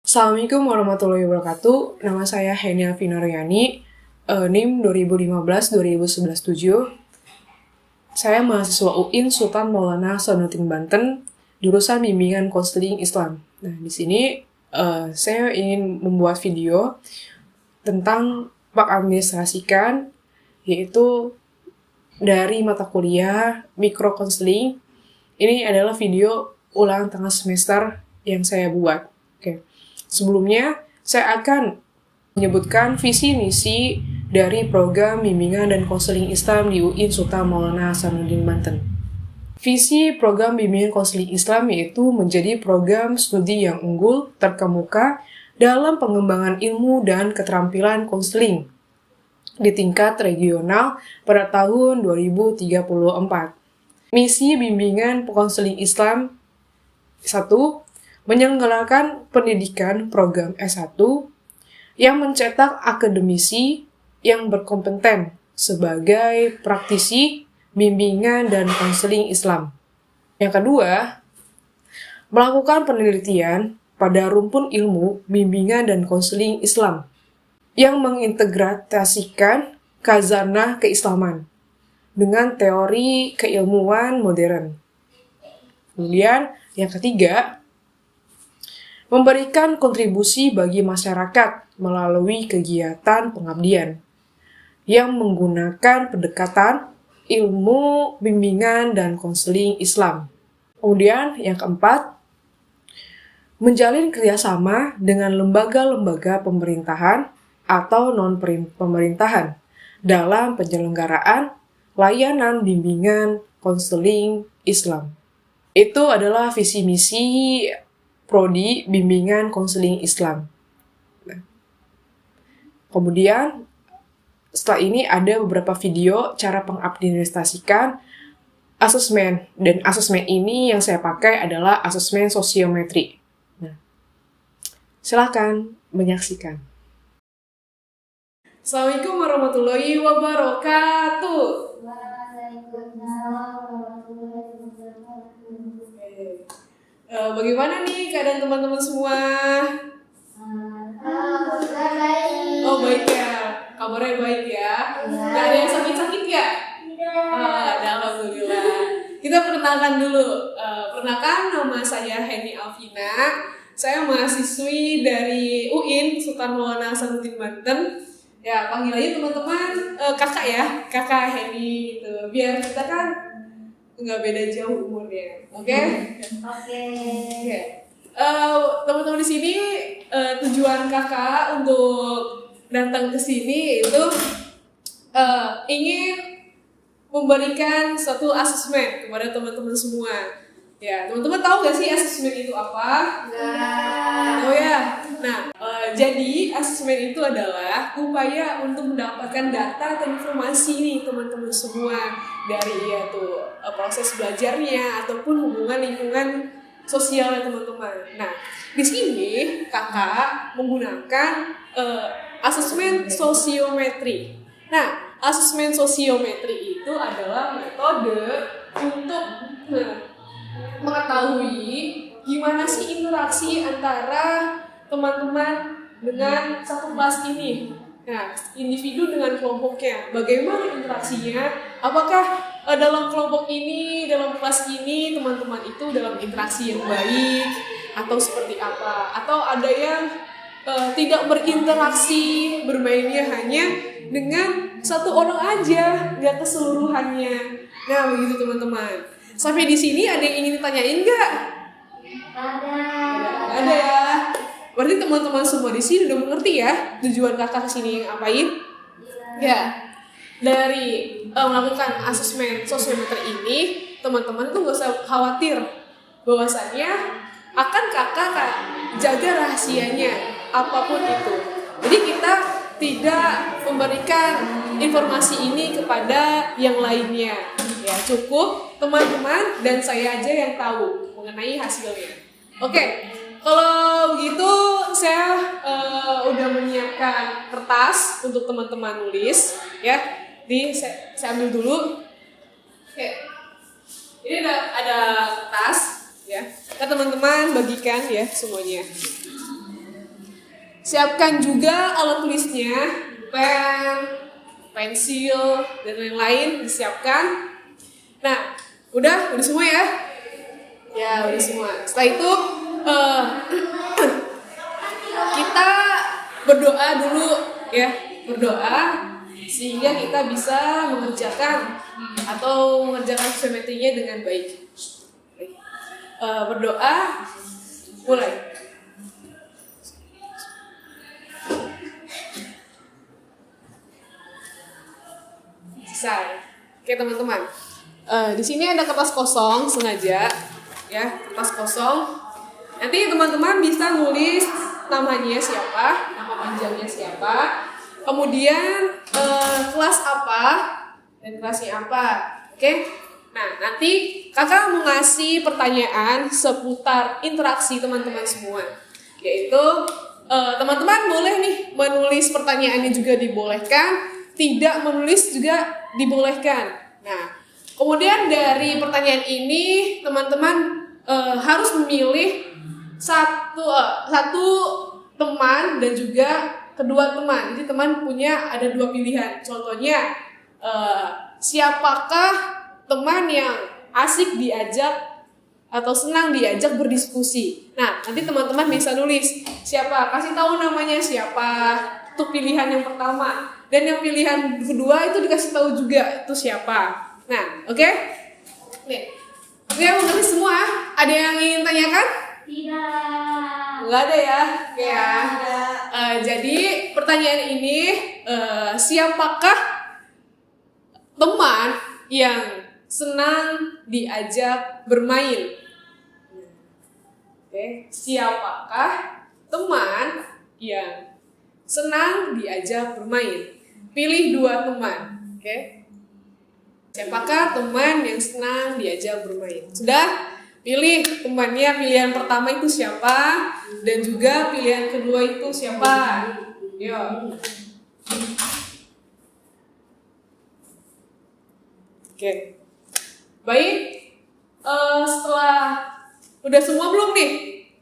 Assalamualaikum warahmatullahi wabarakatuh. Nama saya Heni Alvina Royani, NIM 2015-2011-7. Saya mahasiswa UIN Sultan Maulana Hasanuddin Banten, jurusan Bimbingan Konseling Islam. Nah, di sini saya ingin membuat video tentang mengadministrasikan, yaitu dari mata kuliah Mikro Konseling. Ini adalah video ulang tengah semester yang saya buat. Oke. Sebelumnya, saya akan menyebutkan visi misi dari program Bimbingan dan Konseling Islam di UIN Sultan Maulana Hasanuddin Banten. Visi program Bimbingan Konseling Islam yaitu menjadi program studi yang unggul terkemuka dalam pengembangan ilmu dan keterampilan konseling di tingkat regional pada tahun 2034. Misi Bimbingan Konseling Islam 1. Menyelenggarakan pendidikan program S1 yang mencetak akademisi yang berkompeten sebagai praktisi bimbingan dan konseling Islam. Yang kedua, melakukan penelitian pada rumpun ilmu bimbingan dan konseling Islam yang mengintegrasikan khazanah keislaman dengan teori keilmuan modern. Kemudian, yang ketiga, memberikan kontribusi bagi masyarakat melalui kegiatan pengabdian yang menggunakan pendekatan ilmu bimbingan dan konseling Islam. Kemudian, yang keempat, menjalin kerjasama dengan lembaga-lembaga pemerintahan atau non-pemerintahan dalam penyelenggaraan layanan bimbingan konseling Islam. Itu adalah visi misi Prodi Bimbingan Konseling Islam. Nah, kemudian, setelah ini ada beberapa video cara mengadministrasikan asesmen. Dan asesmen ini yang saya pakai adalah asesmen sosiometri. Nah, silakan menyaksikan. Assalamualaikum warahmatullahi wabarakatuh. Bagaimana nih keadaan teman-teman semua? Oh, baik ya. Kabarnya baik ya. Gak ada yang sakit-sakit ya? Alhamdulillah. Kita perkenalkan dulu. Perkenalkan, nama saya Heni Alvina. Saya mahasiswi dari UIN Sultan Maulana Hasanuddin Banten. Ya, panggil aja teman-teman kakak ya, kakak Heni gitu. Biar kita kan nggak beda jauh umurnya, oke? Oke. Teman-teman di sini tujuan kakak untuk datang ke sini itu ingin memberikan suatu asesmen kepada teman-teman semua. Ya, teman-teman tahu gak sih asesmen itu apa? Enggak. Oh ya, nah jadi asesmen itu adalah upaya untuk mendapatkan data dan informasi nih teman-teman semua dari proses belajarnya ataupun hubungan lingkungan sosialnya teman-teman. Nah, di sini kakak menggunakan asesmen sosiometri. Nah, asesmen sosiometri itu adalah metode untuk mengetahui gimana sih interaksi antara teman-teman dengan satu kelas ini. Nah, individu dengan kelompoknya, bagaimana interaksinya? Apakah dalam kelompok ini, dalam kelas ini, teman-teman itu dalam interaksi yang baik atau seperti apa? Atau ada yang tidak berinteraksi, bermainnya hanya dengan satu orang aja, nggak keseluruhannya. Nah, begitu teman-teman. Sampai di sini ada yang ingin ditanyain nggak? Ada ya. Berarti teman-teman semua di sini udah mengerti ya tujuan kakak kesini ngapain? Ya. Dari melakukan asesmen sosiometri ini, teman-teman tuh gak usah khawatir bahwasannya akan kakak jaga rahasianya apapun itu. Jadi kita tidak memberikan informasi ini kepada yang lainnya. Ya, cukup teman-teman dan saya aja yang tahu mengenai hasilnya. Oke, kalau begitu saya udah menyiapkan kertas untuk teman-teman nulis ya. Saya ambil dulu. Oke. Ini ada kertas ya. Kita teman-teman bagikan ya semuanya. Siapkan juga alat tulisnya, pen, pensil, dan lain-lain disiapkan. Nah, udah semua ya? Ya, udah semua. Setelah itu kita berdoa dulu ya, berdoa sehingga kita bisa mengerjakan geometrinya dengan baik. Berdoa, mulai. Selesai. Oke teman-teman. Di sini ada kertas kosong sengaja, ya kertas kosong. Nanti teman-teman bisa nulis namanya siapa, nama panjangnya siapa, kemudian kelas apa dan kelasnya apa, oke? Nah nanti kakak mau ngasih pertanyaan seputar interaksi teman-teman semua, yaitu teman-teman boleh nih menulis pertanyaannya juga dibolehkan, tidak menulis juga dibolehkan. Nah kemudian dari pertanyaan ini teman-teman harus memilih satu teman dan juga kedua teman. Jadi teman punya ada dua pilihan. Contohnya siapakah teman yang asik diajak atau senang diajak berdiskusi. Nah nanti teman-teman bisa nulis siapa, kasih tahu namanya siapa. Itu pilihan yang pertama. Dan yang pilihan kedua itu dikasih tahu juga itu siapa. Nah, oke? Nih, oke, udah semua. Ada yang ingin tanyakan? Tidak. Enggak ada ya? Oke ya. Jadi pertanyaan ini, siapakah teman yang senang diajak bermain? Oke, siapakah teman yang senang diajak bermain? Pilih dua teman, oke? Siapakah teman yang senang diajak bermain? Sudah? Pilih temannya, pilihan pertama itu siapa, dan juga pilihan kedua itu siapa. Yuk. Oke. Baik. Setelah udah semua belum nih?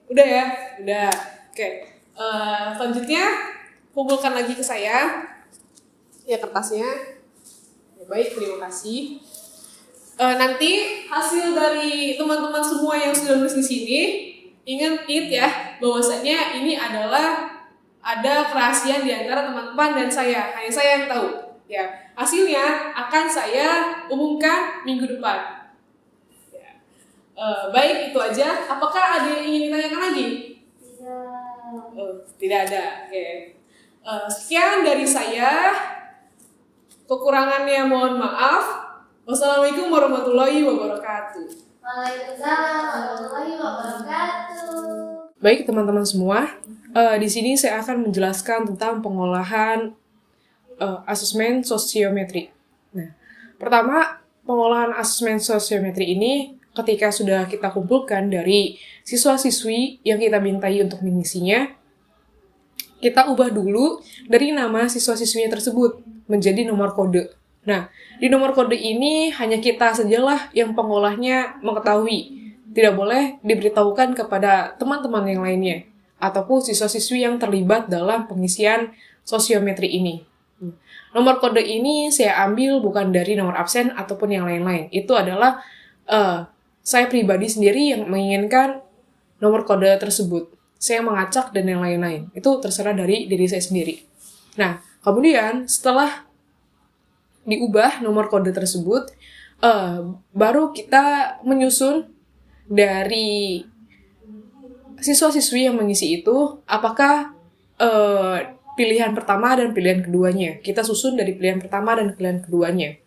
Udah ya? Udah. Oke. Selanjutnya kumpulkan lagi ke saya. Ya kertasnya. Baik, terima kasih. Nanti hasil dari teman-teman semua yang sudah nulis di sini, ingat ya, bahwasanya ini adalah ada kerahasiaan di antara teman-teman dan saya. Hanya saya yang tahu. Ya, hasilnya akan saya umumkan minggu depan. Ya. Baik, itu aja. Apakah ada yang ingin ditanyakan lagi? Tidak. Tidak ada. Oke. Sekian dari saya. Kekurangannya mohon maaf. Wassalamualaikum warahmatullahi wabarakatuh. Waalaikumsalam warahmatullahi wabarakatuh. Baik teman-teman semua, di sini saya akan menjelaskan tentang pengolahan asesmen sosiometri. Nah, pertama pengolahan asesmen sosiometri ini ketika sudah kita kumpulkan dari siswa-siswi yang kita mintai untuk mengisinya, kita ubah dulu dari nama siswa-siswinya tersebut menjadi nomor kode. Nah, di nomor kode ini hanya kita sajalah yang pengolahnya mengetahui. Tidak boleh diberitahukan kepada teman-teman yang lainnya ataupun siswa-siswi yang terlibat dalam pengisian sosiometri ini. Nomor kode ini saya ambil bukan dari nomor absen ataupun yang lain-lain. Itu adalah saya pribadi sendiri yang menginginkan nomor kode tersebut. Saya mengacak dan yang lain-lain. Itu terserah dari diri saya sendiri. Nah, kemudian setelah diubah nomor kode tersebut, baru kita menyusun dari siswa-siswi yang mengisi itu, apakah pilihan pertama dan pilihan keduanya. Kita susun dari pilihan pertama dan pilihan keduanya.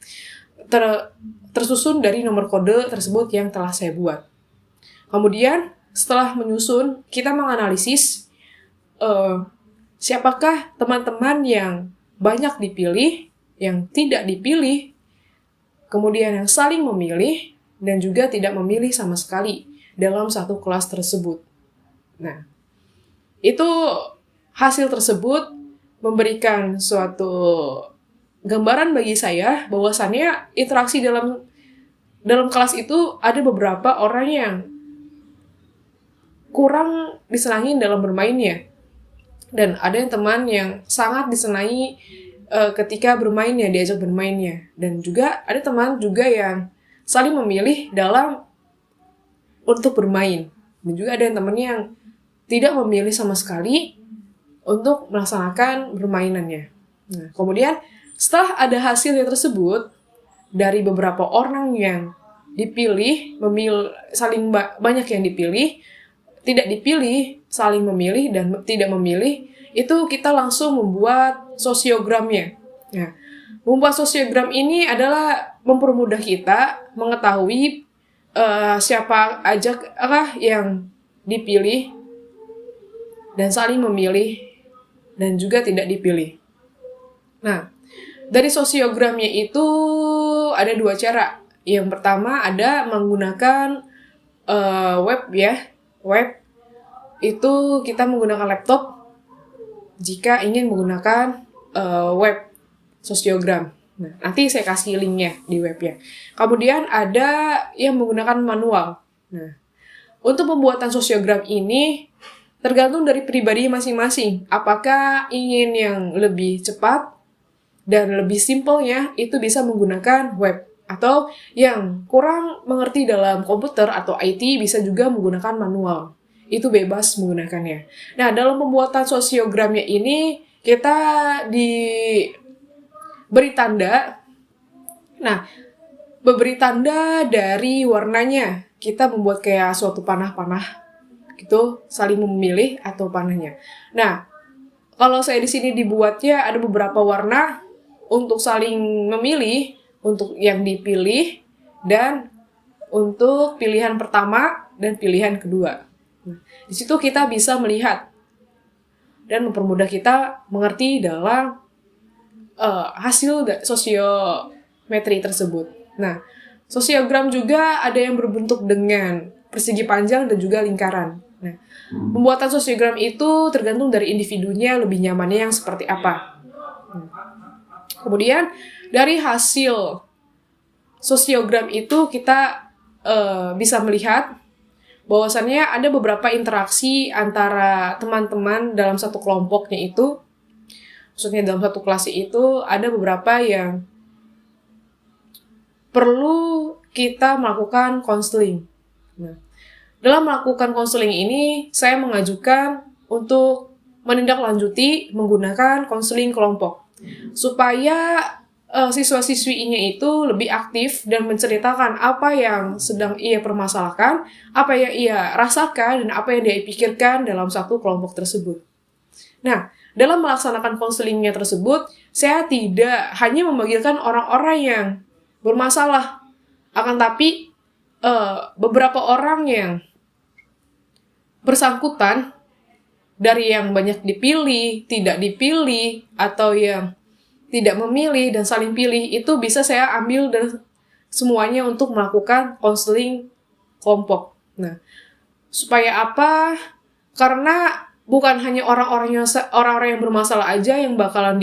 Tersusun dari nomor kode tersebut yang telah saya buat. Kemudian, setelah menyusun, kita menganalisis siapakah teman-teman yang banyak dipilih, yang tidak dipilih, kemudian yang saling memilih, dan juga tidak memilih sama sekali dalam satu kelas tersebut. Nah, itu hasil tersebut memberikan suatu gambaran bagi saya bahwasannya interaksi dalam kelas itu ada beberapa orang yang kurang disenangi dalam bermainnya. Dan ada yang teman yang sangat disenangi ketika bermainnya, diajak bermainnya. Dan juga ada teman juga yang saling memilih untuk bermain. Dan juga ada yang teman yang tidak memilih sama sekali untuk melaksanakan permainannya. Nah, kemudian setelah ada hasilnya tersebut, dari beberapa orang yang dipilih, banyak yang dipilih, tidak dipilih, saling memilih, dan tidak memilih, itu kita langsung membuat sosiogramnya. Nah, membuat sosiogram ini adalah mempermudah kita mengetahui siapa aja yang dipilih dan saling memilih dan juga tidak dipilih. Nah, dari sosiogramnya itu ada 2 cara. Yang pertama ada menggunakan web ya. Web itu kita menggunakan laptop jika ingin menggunakan web sosiogram. Nah, nanti saya kasih linknya di webnya. Kemudian ada yang menggunakan manual. Nah, untuk pembuatan sosiogram ini tergantung dari pribadi masing-masing. Apakah ingin yang lebih cepat dan lebih simpelnya, itu bisa menggunakan web. Atau yang kurang mengerti dalam komputer atau IT bisa juga menggunakan manual. Itu bebas menggunakannya. Nah, dalam pembuatan sosiogramnya ini, kita diberi tanda. Nah, beri tanda dari warnanya. Kita membuat kayak suatu panah-panah gitu, saling memilih atau panahnya. Nah, kalau saya di sini dibuatnya ada beberapa warna untuk saling memilih, untuk yang dipilih, dan untuk pilihan pertama dan pilihan kedua. Nah, di situ kita bisa melihat dan mempermudah kita mengerti dalam hasil sosiometri tersebut. Nah, sosiogram juga ada yang berbentuk dengan persegi panjang dan juga lingkaran. Nah, pembuatan sosiogram itu tergantung dari individunya lebih nyamannya yang seperti apa. Kemudian dari hasil sosiogram itu kita bisa melihat bahwasannya ada beberapa interaksi antara teman-teman dalam satu kelompoknya itu, maksudnya dalam satu kelas itu ada beberapa yang perlu kita melakukan konseling. Nah, dalam melakukan konseling ini, saya mengajukan untuk menindaklanjuti menggunakan konseling kelompok supaya siswa-siswinya itu lebih aktif dan menceritakan apa yang sedang ia permasalahkan, apa yang ia rasakan, dan apa yang dia pikirkan dalam satu kelompok tersebut. Nah, dalam melaksanakan konselingnya tersebut, saya tidak hanya memanggilkan orang-orang yang bermasalah, akan tapi beberapa orang yang bersangkutan dari yang banyak dipilih, tidak dipilih, atau yang tidak memilih dan saling pilih, itu bisa saya ambil dan semuanya untuk melakukan konseling kelompok. Nah, supaya apa? Karena bukan hanya orang-orang yang bermasalah aja yang bakalan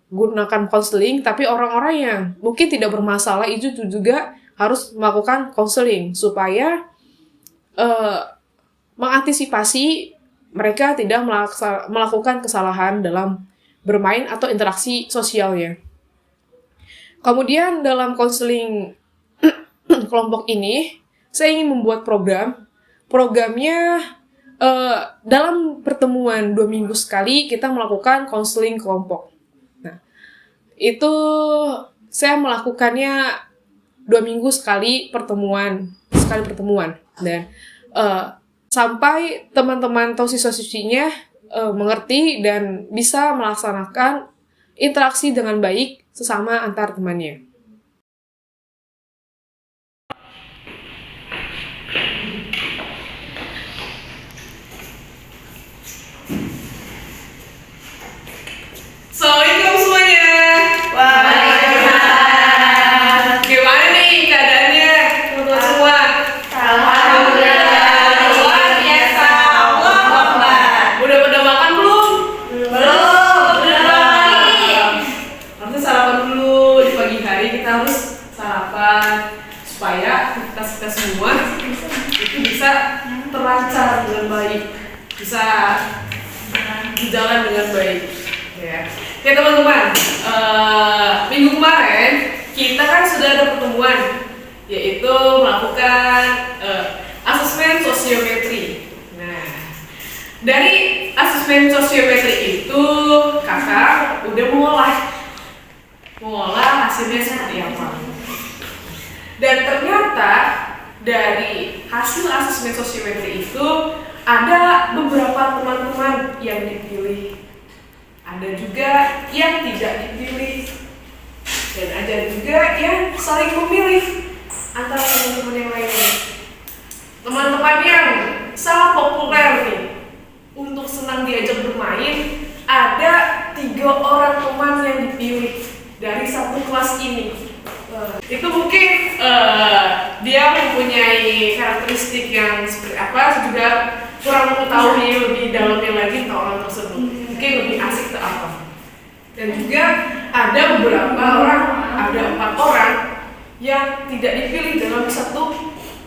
digunakan konseling, tapi orang-orang yang mungkin tidak bermasalah itu juga harus melakukan konseling supaya mengantisipasi mereka tidak melakukan kesalahan dalam bermain atau interaksi sosialnya. Kemudian dalam konseling kelompok ini, saya ingin membuat programnya dalam pertemuan 2 minggu sekali kita melakukan konseling kelompok. Nah, itu saya melakukannya 2 minggu sekali pertemuan, dan sampai teman-teman atau siswa-siswinya mengerti dan bisa melaksanakan interaksi dengan baik sesama antar temannya. Assalamualaikum semuanya. Waalaikumsalam. Gimana nih keadaannya? Teman-teman semua? Alhamdulillah. Luar biasa. Allahu Akbar. Udah pada makan belum? Belum. Belum lagi. Harusnya sarapan dulu di pagi hari berjalan dengan baik. Ya, oke teman-teman, minggu kemarin kita kan sudah ada pertemuan, yaitu melakukan asesmen sosiometri. Nah, dari asesmen sosiometri itu kakak udah mengolah hasilnya seperti apa. Dan ternyata dari hasil asesmen sosiometri itu ada beberapa teman-teman yang dipilih, ada juga yang tidak dipilih, dan ada juga yang saling memilih antara teman-teman yang lainnya. Teman-teman yang sangat populer nih untuk senang diajak bermain, ada 3 orang teman yang dipilih dari satu kelas ini. Itu mungkin dia mempunyai karakteristik yang seperti apa, juga kurang mengetahui lebih dalamnya lagi tentang orang tersebut, mungkin lebih asik ke apa. Dan juga ada beberapa orang, ada 4 orang yang tidak dipilih dalam satu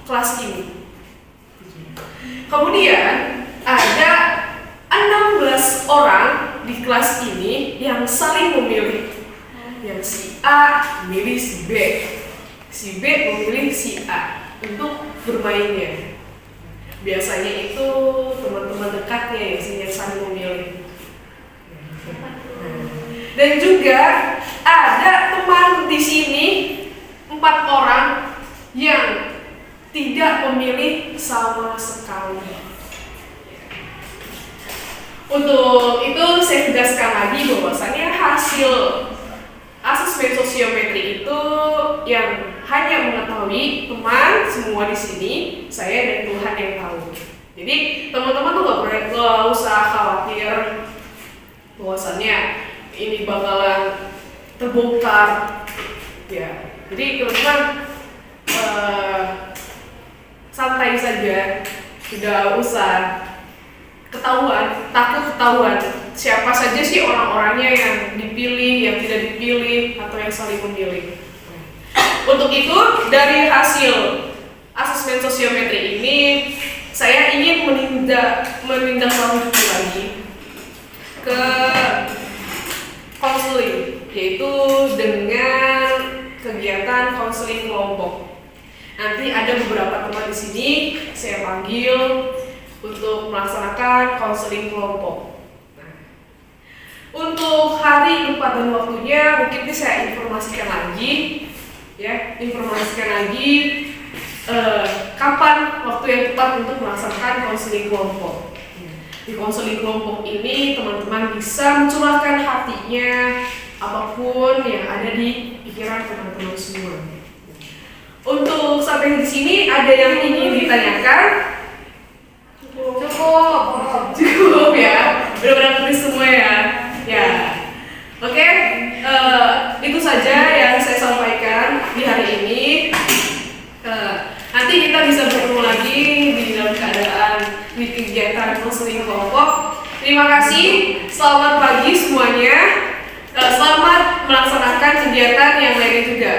kelas ini. Kemudian ada 16 orang di kelas ini yang saling memilih. Yang si A memilih si B, si B memilih si A untuk bermainnya. Biasanya itu teman-teman dekatnya yang saling memilih. Dan juga ada teman di sini 4 orang yang tidak memilih sama sekali. Untuk itu saya tegaskan lagi bahwasannya hasil asesmen sosiometri itu yang hanya mengetahui teman semua di sini, saya dan Tuhan yang tahu. Jadi teman-teman tuh nggak usah khawatir bahwasannya ini bakalan terbongkar, ya. Jadi teman-teman santai saja, tidak usah takut ketahuan siapa saja sih orang-orangnya yang dipilih, yang tidak dipilih, atau yang saling memilih. Untuk itu, dari hasil asesmen sosiometri ini, saya ingin menindaklanjuti lagi ke konseling, yaitu dengan kegiatan konseling kelompok. Nanti ada beberapa teman di sini saya panggil untuk melaksanakan konseling kelompok. Untuk hari, tempat, dan waktunya mungkin saya informasikan lagi, ya, kapan waktu yang tepat untuk melaksanakan konseling kelompok. Di konseling kelompok ini teman-teman bisa mencurahkan hatinya, apapun yang ada di pikiran teman-teman semua. Untuk sampai di sini ada yang ingin ditanyakan? Cukup ya, benar-benar ngerti semua ya. Ya, oke. Itu saja yang saya sampaikan di hari ini. Nanti kita bisa bertemu lagi di dalam keadaan di kegiatan konseling kelompok. Terima kasih. Selamat pagi semuanya. Selamat melaksanakan kegiatan yang lainnya juga.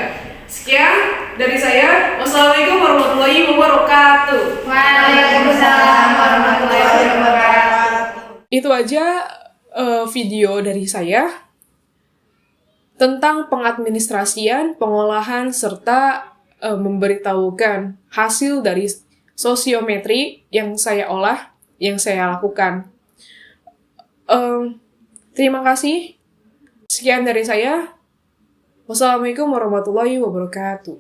Sekian dari saya. Wassalamualaikum warahmatullahi wabarakatuh. Waalaikumsalam warahmatullahi wabarakatuh. Itu aja video dari saya tentang pengadministrasian, pengolahan, serta memberitahukan hasil dari sosiometri yang saya olah, yang saya lakukan. Terima kasih. Sekian dari saya. Wassalamualaikum warahmatullahi wabarakatuh.